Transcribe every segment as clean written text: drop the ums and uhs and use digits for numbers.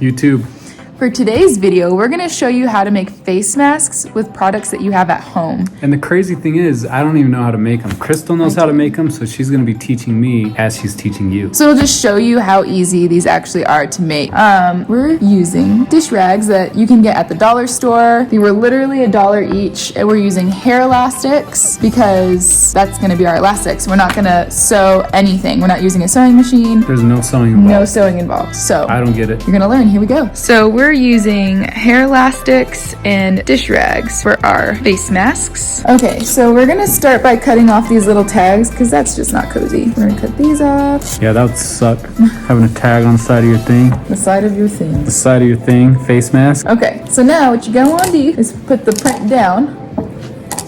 YouTube. For today's video, we're gonna show you how to make face masks with products that you have at home. And the crazy thing is, I don't even know how to make them. Crystal knows how to make them, so she's gonna be teaching me as she's teaching you. So we'll just show you how easy these actually are to make. We're using dish rags that you can get at the dollar store. They were literally $1 each, and we're using hair elastics because that's gonna be our elastics. We're not gonna sew anything. We're not using a sewing machine. There's no sewing involved. No sewing involved, so. I don't get it. You're gonna learn, here we go. So we're using hair elastics and dish rags for our face masks. Okay, so we're gonna start by cutting off these little tags because that's just not cozy. We're gonna cut these off. Yeah, that would suck. Having a tag on the side of your thing. The side of your thing. The side of your thing, face mask. Okay, so now what you go on to do is put the print down.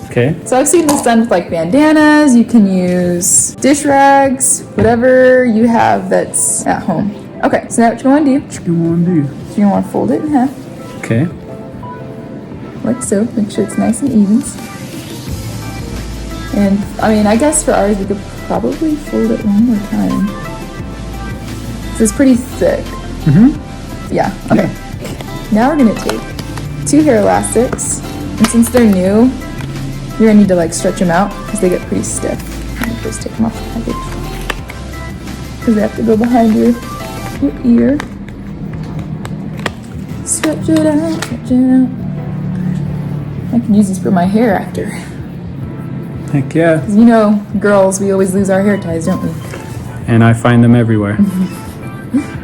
Okay. So I've seen this done with like bandanas. You can use dish rags, whatever you have that's at home. Okay, so now what you want to do? What you want to do? So you're gonna want to fold it in half. Okay. Like so. Make sure it's nice and even. And I mean, I guess for ours we could probably fold it one more time. This is pretty thick. Yeah. Okay. Now we're gonna take 2 hair elastics, and since they're new, you're gonna need to like stretch them out because they get pretty stiff. Let me first take them off the package because they have to go behind your ear. Stretch it out, stretch it out. I can use these for my hair after. Heck yeah. 'Cause you know, girls, we always lose our hair ties, don't we? And I find them everywhere.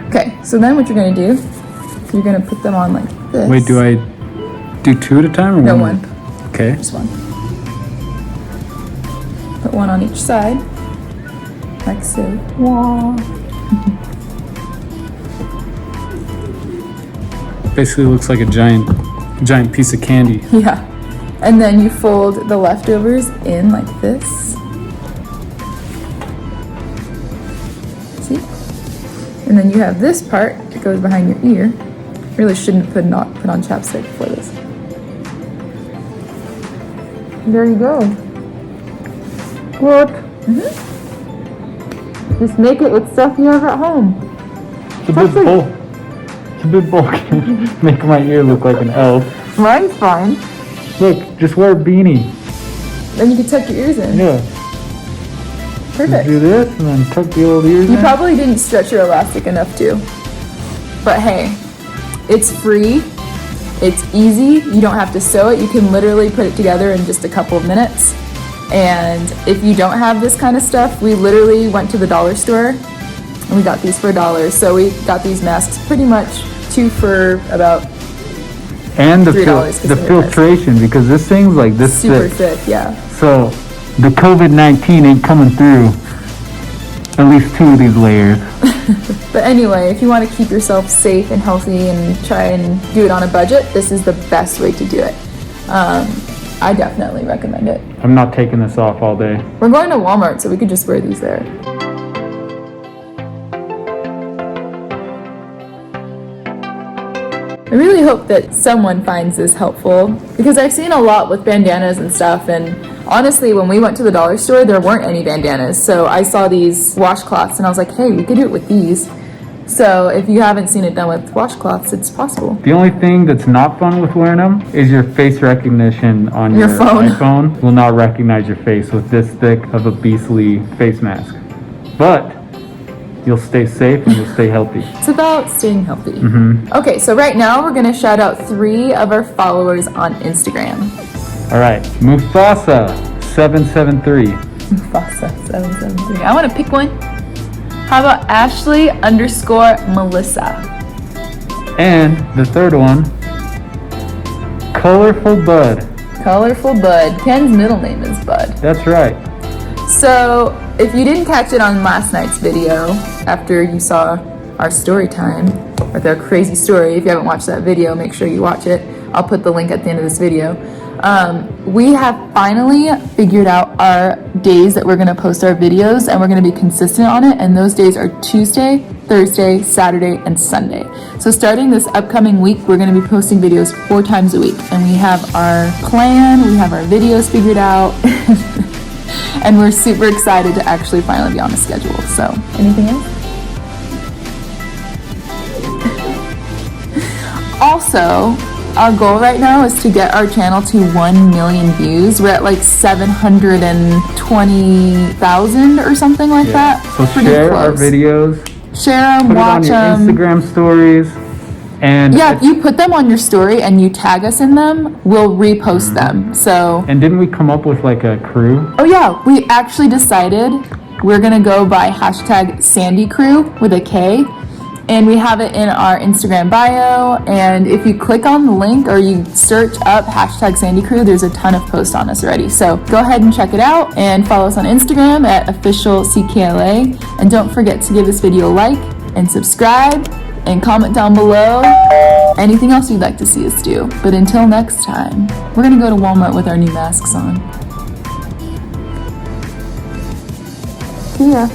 Okay, so then what you're gonna do, you're gonna put them on like this. Wait, do I do 2 at a time or No, one? one. Okay. Just one. Put one on each side, like so. Wah. Basically looks like a giant piece of candy. Yeah. And then you fold the leftovers in like this. See? And then you have this part that goes behind your ear. Really shouldn't put on chapstick for this. There you go. What? Just make it with stuff you have at home. It's a bit bulky. It's a bit bulky. Make my ear look like an elf. Mine's fine. Look, just wear a beanie. Then you can tuck your ears in. Yeah. Perfect. Just do this and then tuck the old ears in. You probably didn't stretch your elastic enough too. But hey, it's free. It's easy. You don't have to sew it. You can literally put it together in just a couple of minutes. And if you don't have this kind of stuff, we literally went to the dollar store and we got these for $1. So we got these masks pretty much 2 for about and the $3 the filtration, because this thing's like this super thick, yeah. So the COVID-19 ain't coming through at least 2 of these layers. But anyway, if you want to keep yourself safe and healthy and try and do it on a budget, this is the best way to do it. I definitely recommend it. I'm not taking this off all day. We're going to Walmart, so we could just wear these there. I really hope that someone finds this helpful because I've seen a lot with bandanas and stuff, and honestly, when we went to the dollar store, there weren't any bandanas. So I saw these washcloths and I was like, hey, we could do it with these. So if you haven't seen it done with washcloths, it's possible. The only thing that's not fun with wearing them is your face recognition on your iPhone will not recognize your face with this thick of a beastly face mask. But you'll stay safe and you'll stay healthy. It's about staying healthy. Okay, so right now we're gonna shout out 3 of our followers on Instagram. All right, Mufasa773. Mufasa773. I wanna pick one. How about Ashley_Melissa? And the third one, Colorful Bud. Colorful Bud. Ken's middle name is Bud. That's right. So if you didn't catch it on last night's video, after you saw our story time, or their crazy story, if you haven't watched that video, make sure you watch it. I'll put the link at the end of this video. We have finally figured out our days that we're going to post our videos, and we're going to be consistent on it, and those days are Tuesday, Thursday, Saturday, and Sunday. So starting this upcoming week, we're going to be posting videos 4 times a week, and we have our plan, we have our videos figured out, and we're super excited to actually finally be on the schedule. So anything else? also, our goal right now is to get our channel to 1 million views. We're at like 720,000 or something like that. So share our videos. Share them, watch them. Put it on your Instagram stories. And yeah, if you put them on your story and you tag us in them, we'll repost them. So. And didn't we come up with like a crew? Oh yeah, we actually decided we're gonna go by hashtag sandykrew with a K. And we have it in our Instagram bio. And if you click on the link or you search up hashtag sandykrew, there's a ton of posts on us already. So go ahead and check it out and follow us on Instagram at officialckla. And don't forget to give this video a like and subscribe and comment down below anything else you'd like to see us do. But until next time, we're gonna go to Walmart with our new masks on. See ya.